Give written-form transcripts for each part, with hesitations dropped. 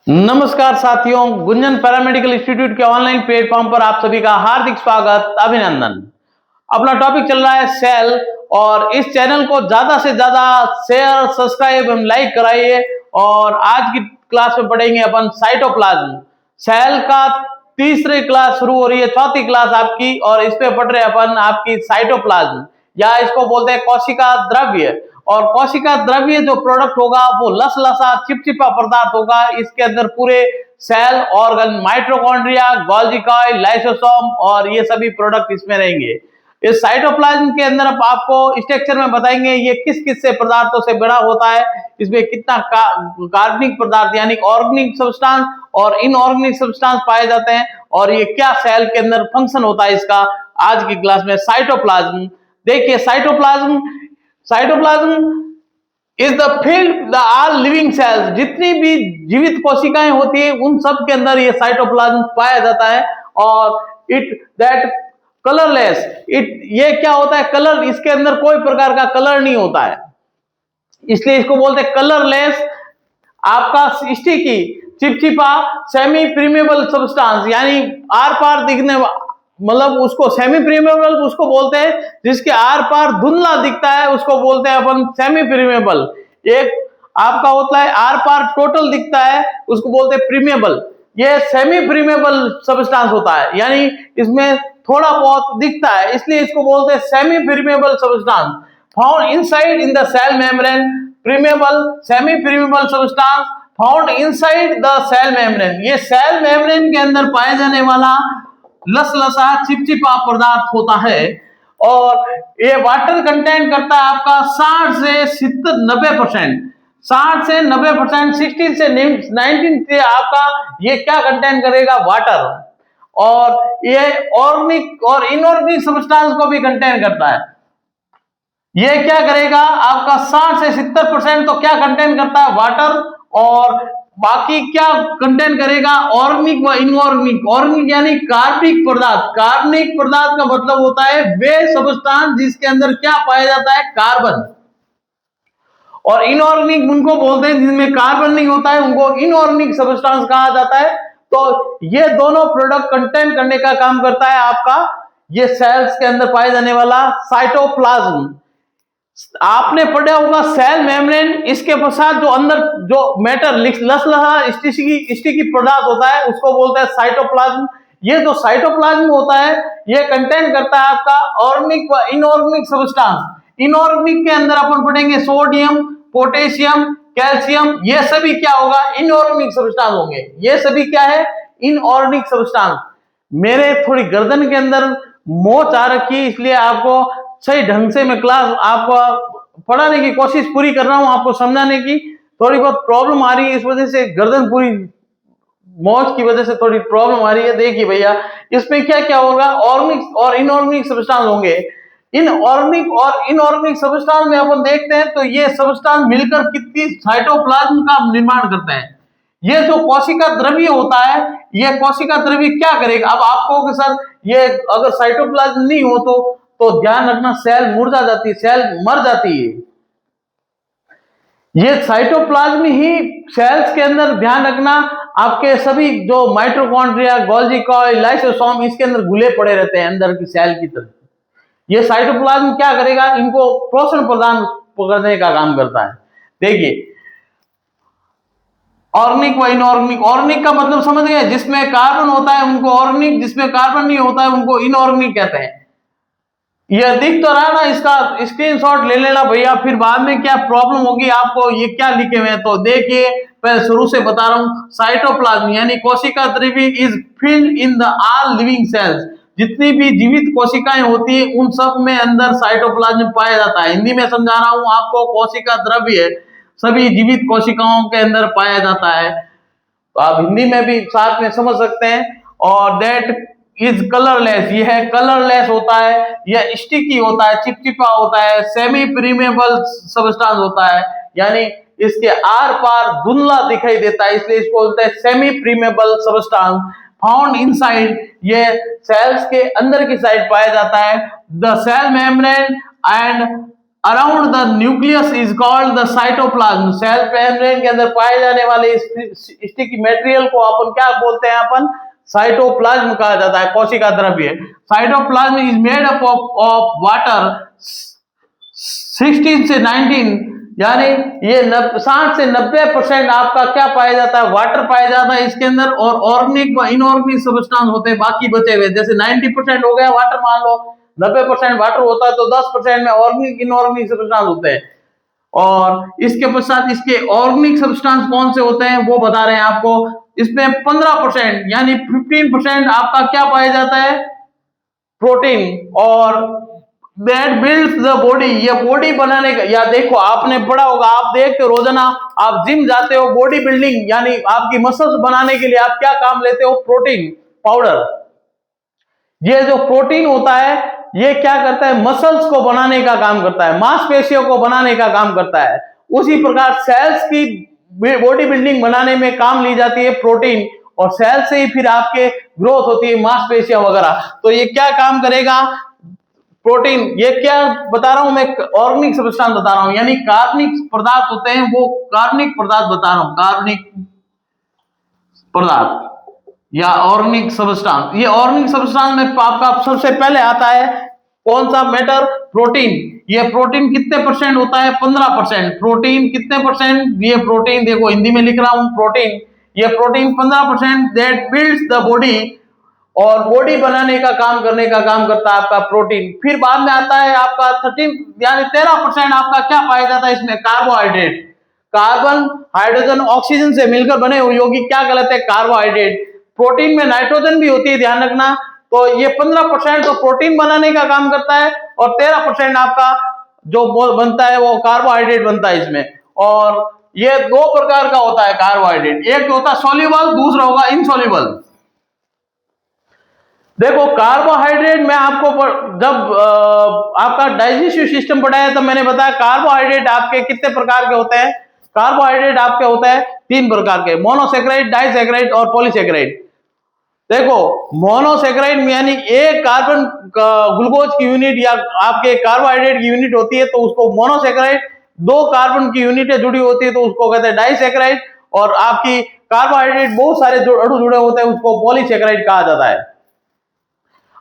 नमस्कार साथियों, Gunjan paramedical institute के ऑनलाइन प्लेटफॉर्म पर आप सभी का हार्दिक स्वागत, अभिनंदन। अपना टॉपिक चल रहा है सेल, और इस चैनल को ज्यादा से ज्यादा शेयर, सब्सक्राइब एवं लाइक कराइए। और आज की क्लास में पढ़ेंगे अपन साइटोप्लाज्म। सेल का तीसरी क्लास शुरू हो रही है, चौथी क्लास आपकी, और इस पे पढ़ रहे अपन आपकी साइटोप्लाज्म, या इसको बोलते हैं कोशिका द्रव्य। और कोशिका द्रव्य जो प्रोडक्ट होगा वो लसलसा चिपचिपा पदार्थ होगा। इसके अंदर पूरे cell, organ, mitochondria, Golgi coil, lysosome और ये सभी प्रोडक्ट इसमें रहेंगे। इस साइटोप्लाज्म के अंदर आपको स्ट्रक्चर में बताएंगे ये किस किस से पदार्थों से बना होता है, इसमें कितना कार्बनिक पदार्थ यानी ऑर्गेनिक सब्सटेंस और इनऑर्गेनिक सब्सटेंस पाए जाते हैं, और ये क्या सेल के अंदर फंक्शन होता है इसका। आज की क्लास में साइटोप्लाज्म देखिए। Cytoplasm is the field the all living cells, जितनी भी जीवित कोशिकाएं होती है उन सब के अंदर ये साइटोप्लाज्म पाया जाता है। और इट दैट कलरलेस, ये क्या होता है, कलर, इसके अंदर कोई प्रकार का कलर नहीं होता है, इसलिए इसको बोलते हैं कलरलेस। आपका स्टिकी, चिपचिपा, सेमी प्रीमेबल सब्सटेंस, यानी आर पार दिखने, मतलब उसको सेमी प्रीमेबल उसको बोलते हैं जिसके आर पार धुंधला दिखता है, उसको बोलते हैं अपन सेमी प्रीमेबल। एक आपका होता है आर पार टोटल दिखता है, उसको बोलते हैं प्रीमेबल। ये सेमी प्रीमेबल सब्सटेंस होता है, यानी इसमें थोड़ा बहुत दिखता है, इसलिए इसको बोलते हैं semi permeable substance. Found inside in the cell membrane, permeable semi permeable substance found inside the cell membrane. ये सेल मेम्ब्रेन के अंदर पाए जाने वाला लसलसा चिपचिपा पदार्थ होता है, और ये वाटर कंटेंट करता है आपका 60 से 90%। 60 से 90%, 16 से 19 से आपका ये क्या कंटेंट करेगा, वाटर। और ये ऑर्गेनिक और इनऑर्गेनिक सब्सटेंस को भी कंटेन करता है। ये क्या करेगा आपका 60 से 70% तो क्या कंटेन करता है, वाटर, और बाकी क्या कंटेन करेगा, ऑर्गेनिक व इनऑर्गेनिक। ऑर्गेनिक यानी कार्बनिक पदार्थ। कार्बनिक पदार्थ का मतलब होता है वे सब्सटेंस जिसके अंदर क्या पाया जाता है, कार्बन। और इनऑर्गेनिक उनको बोलते हैं जिनमें कार्बन नहीं होता है, उनको इनऑर्गेनिक सब्सटेंस कहा जाता है। तो ये दोनों प्रोडक्ट कंटेन करने का काम करता है आपका ये सेल्स के अंदर पाए जाने वाला साइटोप्लाज्म। आपने पढ़ा होगा सेल मेम्ब्रेन, इसके पश्चात जो अंदर जो मैटर लसलसा स्टिकी पदार्थ होता है उसको बोलते हैं साइटोप्लाज्म। ये जो साइटोप्लाज्म होता है ये कंटेन करता है आपका ऑर्गेनिक व इनऑर्गेनिक सब्सटेंस। इनऑर्गेनिक के अंदर अपन पढ़ेंगे सोडियम, पोटेशियम, कैल्शियम, ये सभी क्या होगा, इनऑर्गेनिक सब्सटेंस होंगे। ये सभी क्या है, इनऑर्गेनिक सब्सटेंस। मेरे थोड़ी गर्दन के अंदर मोच आ रखी है, इसलिए आपको सही ढंग से मैं क्लास आपको पढ़ाने की कोशिश पूरी कर रहा हूं, आपको समझाने की थोड़ी बहुत प्रॉब्लम आ रही है, इस वजह से गर्दन पूरी मौज की वजह से थोड़ी प्रॉब्लम आ रही है। देखिए भैया, इसमें क्या क्या होगा, ऑर्गेनिक और इनऑर्गेनिक सब्सटेंस होंगे। इन ऑर्गेनिक और इनऑर्गेनिक सब्सटेंस में अपन देखते हैं तो ये सब्सटेंस मिलकर कितनी साइटोप्लाज्म का निर्माण करते हैं। ये जो कोशिका द्रव्य होता है, ये कोशिका द्रव्य क्या करेगा। अब आप कहोगे सर ये अगर साइटोप्लाज्म नहीं हो तो ध्यान रखना सेल मुरझा जाती है, सेल मर जाती है। ये साइटोप्लाज्म ही सेल्स के अंदर, ध्यान रखना, आपके सभी जो माइटोकॉन्ड्रिया, गोल्गी कॉइल, लाइसोसोम इसके अंदर घुले पड़े रहते हैं अंदर की सेल की तरफ। ये साइटोप्लाज्म क्या करेगा, इनको पोषण प्रदान करने का काम करता है। देखिए ऑर्गेनिक व इनऑर्गेनिक। ऑर्गेनिक का मतलब समझ गए, जिसमें कार्बन होता है उनको ऑर्गेनिक, जिसमें कार्बन नहीं होता है उनको इनऑर्गेनिक कहते हैं। यह दिख तो रहा ना, इसका स्क्रीनशॉट ले लेना भैया, फिर बाद में क्या प्रॉब्लम होगी आपको, ये क्या लिखे हुए हैं। तो देखिए मैं शुरू से बता रहा हूं, साइटोप्लाज्म यानी कोशिका द्रव्य is field in the all living cells. जितनी भी जीवित कोशिकाएं होती है उन सब में अंदर साइटोप्लाज्म पाया जाता है। हिंदी में समझा रहा हूं आपको, कोशिका द्रव्य सभी जीवित कोशिकाओं के अंदर पाया जाता है, तो आप हिंदी में भी साथ में समझ सकते हैं। और दैट इज कलरलेस, यह कलरलेस होता है, यह स्टिकी होता है, चिपचिपा होता है, सेमी प्रीमेबल सब्सटेंस होता है, यानी इसके आर पार धुंधला दिखाई देता है, इसलिए इसको बोलते हैं semi permeable substance. Found inside, ये सेल्स के अंदर की साइड पाया जाता है। The cell membrane and around the nucleus is called the cytoplasm. Cell membrane के अंदर पाए जाने वाले स्टिकी मटेरियल को अपन क्या बोलते हैं, अपन साइटोप्लाज्म कहा जाता है, कोशिका द्रव्य। Cytoplasm is made up of water 16 से 19, यानी ये 60 से 90% आपका क्या पाया जाता है, वाटर पाया जाता है इसके अंदर, और ऑर्गेनिक व इनऑर्गेनिक सब्सटेंस होते हैं बाकी बचे हुए। जैसे 90% हो गया वाटर, मान लो 90% वाटर होता है, तो 10% में ऑर्गेनिक इनऑर्गेनिक सब्सटेंस होते हैं। और इसके पश्चात इसके ऑर्गेनिक सब्सटेंस कौन से होते हैं वो बता रहे हैं आपको। इसमें 15% यानी 15% आपका क्या पाया जाता है, प्रोटीन, और दैट बिल्ड्स द बॉडी, ये बॉडी बनाने का, या देखो आपने पढ़ा होगा, आप देखते हो रोजाना, आप जिम जाते हो, बॉडी बिल्डिंग यानी आपकी मसल्स बनाने के लिए आप क्या काम लेते हो, प्रोटीन पाउडर। ये जो प्रोटीन होता है ये क्या करता है, मसल्स को बनाने का काम करता है, मांसपेशियों को बनाने का काम करता है। उसी प्रकार सेल्स की बॉडी बिल्डिंग बनाने में काम ली जाती है प्रोटीन, और सेल से ही फिर आपके ग्रोथ होती है मांसपेशियां वगैरह। तो ये क्या काम करेगा, प्रोटीन। ये क्या बता रहा हूं मैं, ऑर्गेनिक सब्सटेंस बता रहा हूं, यानी कार्बनिक पदार्थ होते हैं, वो कार्बनिक पदार्थ बता रहा हूं, कार्बनिक पदार्थ या ऑर्गेनिक सब्सटेंस। ये ऑर्गेनिक सब्सटेंस में आपका सबसे पहले आता है कौन सा मैटर, प्रोटीन। ये प्रोटीन कितने परसेंट होता है, 15%। प्रोटीन कितने परसेंट, ये प्रोटीन देखो हिंदी में लिख रहा हूं प्रोटीन, ये protein 15% that builds the body, और बॉडी बनाने का काम करने का काम करता है आपका प्रोटीन। फिर बाद में आता है आपका 13 यानी 13% आपका क्या पाया जाता है इसमें, कार्बोहाइड्रेट। कार्बन हाइड्रोजन ऑक्सीजन से मिलकर बने हुए यौगिक क्या कहलाते हैं, कार्बोहाइड्रेट। प्रोटीन में नाइट्रोजन भी होती है, ध्यान रखना। तो ये 15% तो प्रोटीन बनाने का काम करता है, और 13% आपका जो बनता है वो कार्बोहाइड्रेट बनता है इसमें। और ये दो प्रकार का होता है कार्बोहाइड्रेट, एक होता है सॉल्युबल, दूसरा होगा इनसॉल्युबल। देखो कार्बोहाइड्रेट में आपको जब आपका डाइजेस्टिव सिस्टम पढ़ाया तब मैंने बताया कार्बोहाइड्रेट आपके कितने प्रकार के होते हैं। कार्बोहाइड्रेट आपके होते हैं 3 प्रकार के, मोनोसेक्राइड, डाइसेक्राइड और पॉलीसेक्राइड। देखो मोनोसेक्राइड में यानी एक कार्बन ग्लूकोज की यूनिट या आपके कार्बोहाइड्रेट की यूनिट होती है तो उसको मोनोसेक्राइड, 2 कार्बन की यूनिटें जुड़ी होती है तो उसको कहते हैं डाइसेक्राइड, और आपकी कार्बोहाइड्रेट बहुत सारे अणु जुड़े होते हैं उसको पॉलीसेक्राइड कहा जाता है।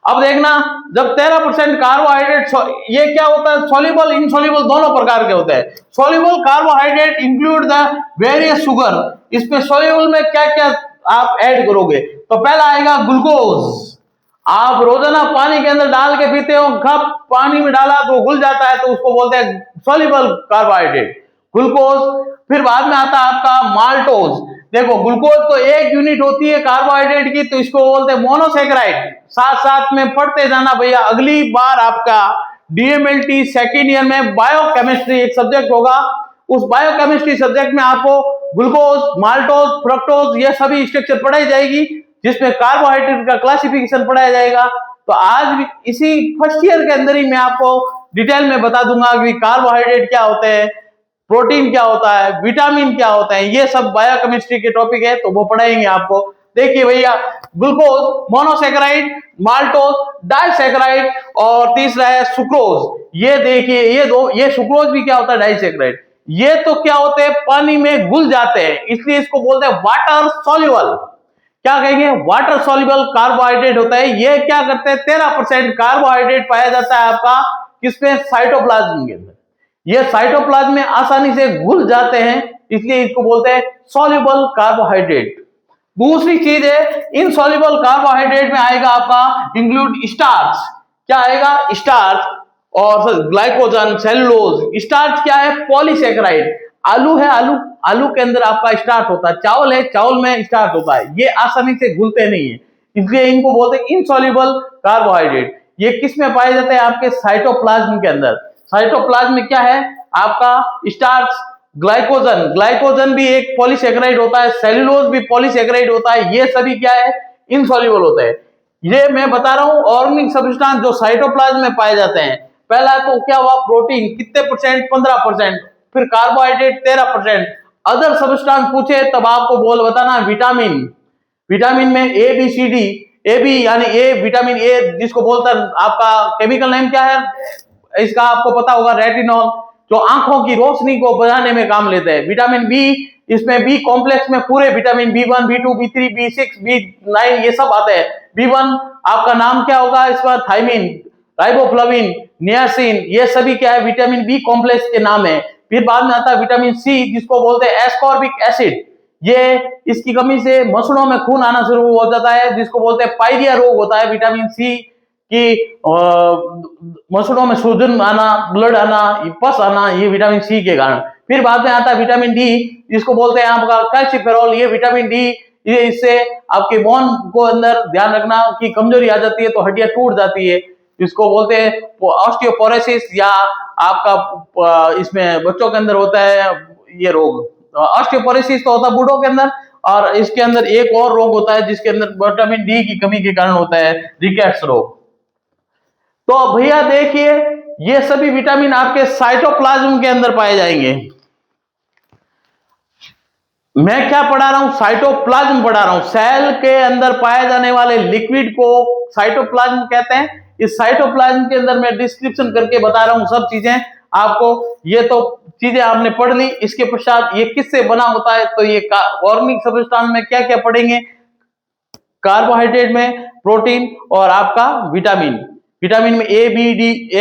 अब देखना जब 13% कार्बोहाइड्रेट, ये क्या होता है, सॉल्युबल इनसॉल्युबल दोनों प्रकार के होते हैं। Soluble carbohydrate include the various sugar. इसमें सॉल्युबल में क्या क्या आप ऐड करोगे, तो पहला आएगा ग्लूकोज। आप रोजाना पानी के अंदर डाल के पीते हो, कप पानी में डाला तो घुल जाता है तो उसको बोलते हैं सॉल्युबल कार्बोहाइड्रेट, ग्लूकोज। फिर बाद में आता है आपका माल्टोज। देखो ग्लूकोज तो एक यूनिट होती है कार्बोहाइड्रेट की, तो इसको बोलते हैं मोनोसेक्राइड। साथ साथ में पढ़ते जाना भैया, अगली बार आपका डीएमएलटी सेकेंड ईयर में बायोकेमिस्ट्री एक सब्जेक्ट होगा, उस बायोकेमिस्ट्री सब्जेक्ट में आपको ग्लूकोज, माल्टोज, फ्रक्टोज ये सभी स्ट्रक्चर पढ़ाई जाएगी, जिसमें कार्बोहाइड्रेट का क्लासिफिकेशन पढ़ाया जाएगा। तो आज भी इसी फर्स्ट ईयर के अंदर ही मैं आपको डिटेल में बता दूंगा कि कार्बोहाइड्रेट क्या होते हैं, प्रोटीन क्या होता है, विटामिन क्या होता है, ये सब बायोकेमिस्ट्री के टॉपिक है तो वो पढ़ाएंगे आपको। देखिए भैया, ग्लूकोज, मोनोसेक्राइड, माल्टोज, डाइसेक्राइड, और तीसरा है सुक्रोज। ये देखिए ये सुक्रोज भी क्या होता है, डाइसेक्राइड। ये तो क्या होते हैं, पानी में घुल जाते हैं, इसलिए इसको बोलते हैं वाटर सॉल्युबल। क्या कहेंगे, वाटर सॉल्युबल कार्बोहाइड्रेट होता है। ये क्या करते हैं, 13% कार्बोहाइड्रेट पाया जाता है आपका किसमें, साइटोप्लाज्म के अंदर। ये साइटोप्लाज्म में आसानी से घुल जाते हैं, इसलिए इसको बोलते हैं सॉल्युबल कार्बोहाइड्रेट। दूसरी चीज है इनसॉल्युबल कार्बोहाइड्रेट में आएगा आपका इंक्लूड स्टार्च। क्या आएगा, स्टार्च और ग्लाइकोजन, सेलुलोज। स्टार्च क्या है, पॉलीसेक्राइड। आलू है, आलू के अंदर आपका स्टार्च होता है, चावल है, चावल में स्टार्च होता है। ये आसानी से घुलते नहीं है, इसलिए इनको बोलते हैं इनसॉल्युबल कार्बोहाइड्रेट। ये किस में पाए जाते हैं, आपके साइटोप्लाज्म के अंदर। साइटोप्लाज्म में क्या है आपका, स्टार्च, ग्लाइकोजन। ग्लाइकोजन भी एक पॉलीसेक्राइड होता है, सेलुलोज भी पॉलीसेक्राइड होता है। ये सभी क्या है, इनसॉल्युबल होते हैं। ये मैं बता रहा हूं ऑर्गेनिक सब्सटेंस जो साइटोप्लाज्म में पाए जाते हैं। पहला तो क्या हुआ, प्रोटीन कितने परसेंट, 15%। फिर कार्बोहाइड्रेट 13%। अदर सब्सटेंस पूछे तब आपको बोल बताना विटामिन। विटामिन में A B C D, A B यानी ए, विटामिन ए जिसको बोलता है, आपका केमिकल नेम क्या है, इसका आपको पता होगा रेटिनॉल, जो आंखों की रोशनी को बढ़ाने में काम लेता है। विटामिन बी, इसमें बी कॉम्प्लेक्स में पूरे vitamin B1, B2, B3, B6, B9 ये सब आते हैं। B1 आपका नाम क्या होगा इसका, थायमिन, राइबोफ्लाविन, नियासिन, ये सभी क्या है, विटामिन बी कॉम्प्लेक्स के नाम है। फिर बाद में आता है विटामिन सी, जिसको बोलते हैं एस्कॉर्बिक एसिड। ये इसकी कमी से मसलों में खून आना शुरू हो जाता है, जिसको बोलते हैं पायरिया रोग होता है। विटामिन सी कि मसलों में सूजन आना, ब्लड आना, पस आना, ये विटामिन सी के कारण। फिर बाद में आता है विटामिन डी, जिसको बोलते हैं आपका कैल्सिफेरॉल। ये विटामिन डी, ये इससे आपके बोन को अंदर ध्यान रखना कि कमजोरी आ जाती है तो हड्डियां टूट जाती है, इसको बोलते हैं ऑस्टियोपोरोसिस, या आपका इसमें बच्चों के अंदर होता है ये रोग। ऑस्टियोपोरोसिस तो होता है बूढ़ों के अंदर, और इसके अंदर एक और रोग होता है जिसके अंदर विटामिन डी की कमी के कारण होता है, रिकेट्स रोग। तो भैया देखिए, ये सभी विटामिन आपके साइटोप्लाज्म के अंदर पाए जाएंगे। मैं क्या पढ़ा रहा हूं, साइटोप्लाज्म पढ़ा रहा हूं। सेल के अंदर पाए जाने वाले लिक्विड को साइटोप्लाज्म कहते हैं। इस साइटोप्लाज्म के अंदर मैं डिस्क्रिप्शन करके बता रहा हूं सब चीजें आपको। ये तो चीजें आपने पढ़ ली। इसके पश्चात ये किससे बना होता है, तो ये ऑर्गेनिक सब्सटेंस में क्या क्या पढ़ेंगे, कार्बोहाइड्रेट में, प्रोटीन और आपका विटामिन। विटामिन में A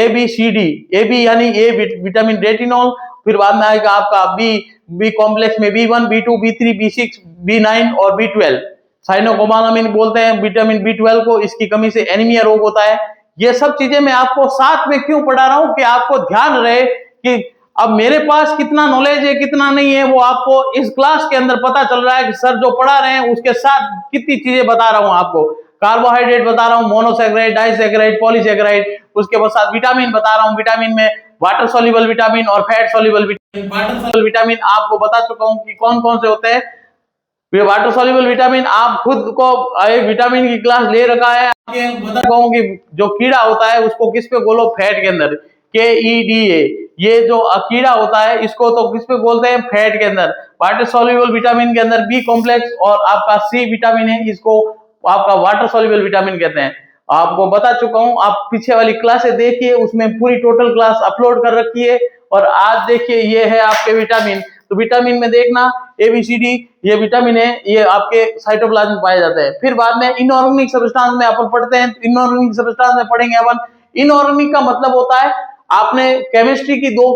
B C D. A B यानी ए विटामिन रेटिनॉल। फिर बाद में आएगा आपका बी कॉम्प्लेक्स में B1, B2, B3, B6, B9 और B12। साइनोकोबालामिन बोलते हैं विटामिन B12 को। इसकी कमी से एनीमिया रोग होता है। ये सब चीजें मैं आपको साथ में क्यों पढ़ा रहा हूं कि आपको ध्यान रहे कि अब मेरे पास कितना नॉलेज है कितना नहीं है, वो आपको इस क्लास के अंदर पता चल रहा है कि सर जो पढ़ा रहे हैं उसके साथ कितनी चीजें बता रहा हूं आपको। कार्बोहाइड्रेट बता रहा हूं, मोनोसैकेराइड, डाइसैकेराइड, पॉलीसैकेराइड। उसके बाद विटामिन बता रहा हूं। विटामिन में वाटर सॉल्युबल विटामिन और fat soluble vitamin. Water soluble vitamin आपको बता चुका हूं कि कौन कौन से होते हैं। वाटर सॉल्युबल विटामिन आप खुद को एक विटामिन की क्लास ले रखा है। बता चुका हूं कि जो कीड़ा होता है उसको किस पे बोलो, फैट के अंदर, KEDA। ये जो कीड़ा होता है इसको तो किस पे बोलते हैं, फैट के अंदर। वाटर सॉल्युबल विटामिन के अंदर बी कॉम्प्लेक्स और आपका सी विटामिन है, इसको आपका वाटर सॉल्युबल विटामिन कहते हैं। आपको बता चुका हूं, आप पीछे वाली क्लासें देखिए, उसमें पूरी टोटल क्लास अपलोड कर रखी है। और आज देखिए ये है आपके विटामिन। तो विटामिन में देखना ABCD, ये विटामिन है, ये आपके साइटोप्लाज्म में पाए जाते हैं। फिर बाद में इनऑर्गेनिक सब्सटेंस में अपन पढ़ते हैं। इनऑर्गेनिक सब्सटेंस में पढ़ेंगे अपन। इनऑर्गेनिक का मतलब होता है, आपने केमिस्ट्री की दो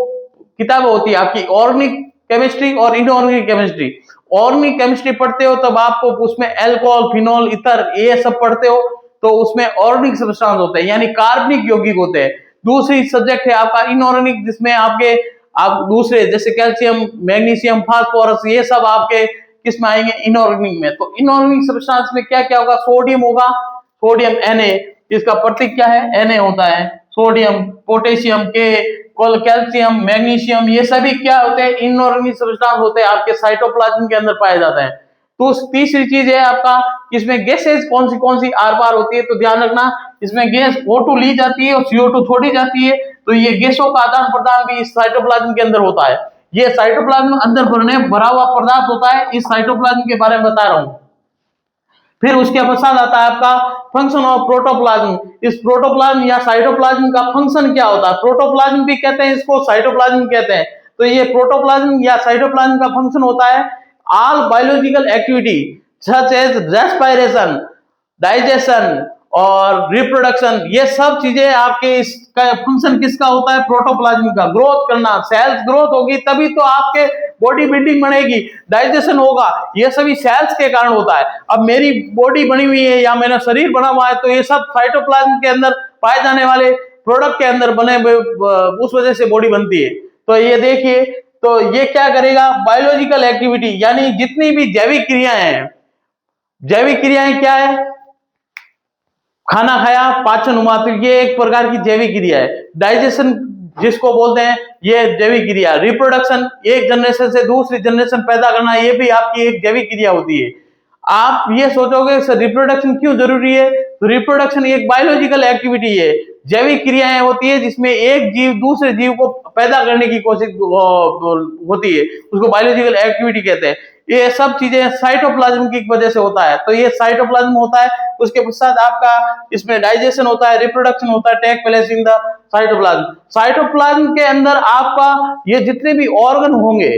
किताबें होती है आपकी, ऑर्गेनिक केमिस्ट्री और इनऑर्गेनिक केमिस्ट्री। ऑर्गेनिक केमिस्ट्री पढ़ते हो तब आपको उसमें एल्कोहल, फिनॉल, इथर ये सब पढ़ते हो, तो उसमें ऑर्गेनिक सब्सटेंस होते हैं यानी कार्बनिक यौगिक होते हैं। दूसरी सब्जेक्ट है आपका इनऑर्गेनिक, जिसमें आपके आप दूसरे जैसे कैल्शियम, मैग्नीशियम, फास्फोरस, ये सब आपके किस में आएंगे, इनऑर्गेनिक में। तो इनऑर्गेनिक सब्सटेंस में क्या क्या होगा, सोडियम होगा, सोडियम Na, इसका प्रतीक क्या है, Na होता है। सोडियम, पोटेशियम, कैल्शियम, मैग्नीशियम, ये सभी क्या होते हैं, इनऑर्गेनिक सब्सटेंस होते हैं, आपके साइटोप्लाज्म के अंदर पाए जाते हैं। तो तीसरी चीज है आपका, इसमें गैसेज कौन सी आर पार होती है, तो ध्यान रखना इसमें गैस O2 ली जाती है और CO2 छोड़ी जाती है। तो ये गैसों का आदान प्रदान भी इस साइटोप्लाज्म के अंदर होता है। ये साइटोप्लाज्म अंदर भरा हुआ पदार्थ होता है, इस साइटोप्लाज्म के बारे में बता रहा हूं। फिर उसके पश्चात आता है आपका फंक्शन ऑफ प्रोटोप्लाज्म। इस प्रोटोप्लाज्म या साइटोप्लाज्म का फंक्शन क्या होता है, प्रोटोप्लाज्म भी कहते हैं इसको, साइटोप्लाज्म कहते हैं। तो ये प्रोटोप्लाज्म या साइटोप्लाज्म का फंक्शन होता है, all biological activity such as respiration, digestion और रिप्रोडक्शन, ये सब चीजें आपके इसका फंक्शन किसका होता है, प्रोटोप्लाज्म का। ग्रोथ करना, सेल्स ग्रोथ होगी तभी तो आपके बॉडी बिल्डिंग बनेगी, डाइजेशन होगा, ये सभी सेल्स के कारण होता है। अब मेरी बॉडी बनी हुई है या मेरा शरीर बना हुआ है, तो ये सब साइटोप्लाज्म के अंदर पाए जाने वाले प्रोडक्ट के अंदर बने हुए, उस वजह से बॉडी बनती है। तो ये देखिए, तो ये क्या करेगा, बायोलॉजिकल एक्टिविटी यानी जितनी भी जैविक क्रियाएं हैं। जैविक क्रियाएं क्या है, खाना खाया, पाचन हुआ, तो ये एक प्रकार की जैविक क्रिया है। डाइजेशन जिसको बोलते हैं, ये जैविक क्रिया। रिप्रोडक्शन, एक जनरेशन से दूसरी जनरेशन पैदा करना, ये भी आपकी एक जैविक क्रिया होती है। आप ये सोचोगे सर रिप्रोडक्शन क्यों जरूरी है, तो रिप्रोडक्शन एक बायोलॉजिकल एक्टिविटी है, जैविक क्रियाएं होती है जिसमें एक जीव दूसरे जीव को पैदा करने की कोशिश होती है, उसको बायोलॉजिकल एक्टिविटी कहते हैं। ये सब चीजें साइटोप्लाज्म की वजह से होता है। तो ये साइटोप्लाज्म होता है, उसके पश्चात आपका इसमें डाइजेशन होता है, रिप्रोडक्शन होता है, take place in the cytoplasm. Cytoplasm के अंदर आपका ये जितने भी ऑर्गन होंगे,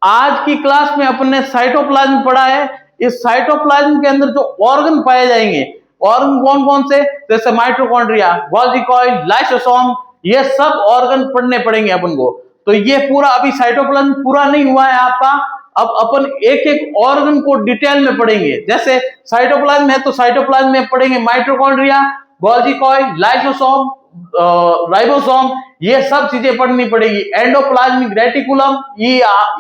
आज की क्लास में अपन ने साइटोप्लाज्म पढ़ा है। इस साइटोप्लाज्म के अंदर जो ऑर्गन पाए जाएंगे, ऑर्गन कौन कौन से, जैसे माइटोकॉन्ड्रिया, गोल्गी कॉइल, लाइसोसोम, ये सब ऑर्गन पढ़ने पड़ेंगे अपन को। तो ये पूरा अभी साइटोप्लाज्म पूरा नहीं हुआ है आपका, अब अपन एक एक ऑर्गन को डिटेल में पढ़ेंगे। जैसे साइटोप्लाज्म है तो साइटोप्लाज्म में पढ़ेंगे mitochondria, Golgi coil, lysosome, ribosome, ये सब चीजें पढ़नी पड़ेगी। एंडोप्लाज्मिक रेटिकुलम,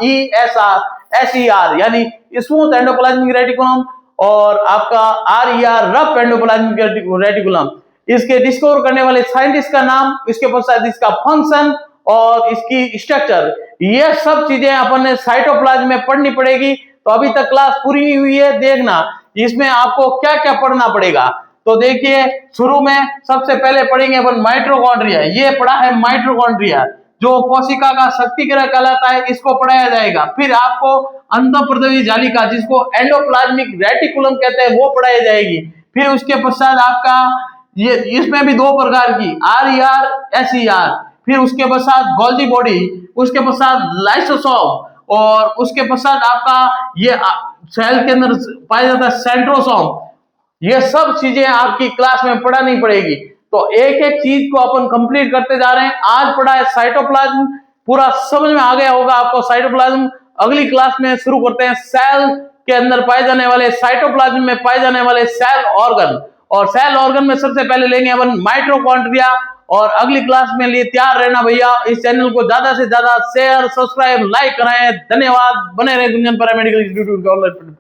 ESR यानी स्मूथ एंडोप्लाज्मिक रेटिकुलम, और आपका RER रफ एंडोप्लाज्मिक रेटिकुलम। इसके डिस्कवर करने वाले साइंटिस्ट का नाम, इसके पश्चात इसका फंक्शन और इसकी स्ट्रक्चर, ये सब चीजें अपन ने साइटोप्लाज्म में पढ़नी पड़ेगी। तो अभी तक क्लास पूरी नहीं हुई है, देखना इसमें आपको क्या क्या पढ़ना पड़ेगा। तो देखिए, शुरू में सबसे पहले पढ़ेंगे अपन माइटोकॉन्ड्रिया। ये पढ़ा है माइटोकॉन्ड्रिया, जो कोशिका का शक्ति ग्रह कहलाता है, इसको पढ़ाया जाएगा। फिर आपको अंतःप्रद्रवी जालिका, जिसको एंडोप्लाज्मिक रेटिकुलम कहते हैं, वो पढ़ाई जाएगी। फिर उसके पश्चात आपका ये इसमें भी दो प्रकार की RER, SER, फिर उसके पश्चात गोल्गी बॉडी, उसके पश्चात लाइसोसोम, और उसके पश्चात आपका ये सेल के अंदर पाया जाता है सेंट्रोसोम। ये सब चीजें आपकी क्लास में पढ़ानी पड़ेगी। तो एक एक चीज को अपन कंप्लीट करते जा रहे हैं। आज पढ़ा है साइटोप्लाज्म, पूरा समझ में आ गया होगा आपको साइटोप्लाज्म। अगली क्लास में शुरू करते हैं सेल के अंदर पाए जाने वाले, साइटोप्लाज्म में पाए जाने वाले सेल ऑर्गन। और सेल ऑर्गन में सबसे पहले लेंगे अपन माइटोकॉन्ड्रिया। और अगली क्लास में लिए तैयार रहना भैया। इस चैनल को ज्यादा से ज्यादा शेयर, सब्सक्राइब, लाइक कराएं। धन्यवाद। बने रहे गुंजन पैरामेडिकल इंस्टीट्यूट के ऑनलाइन।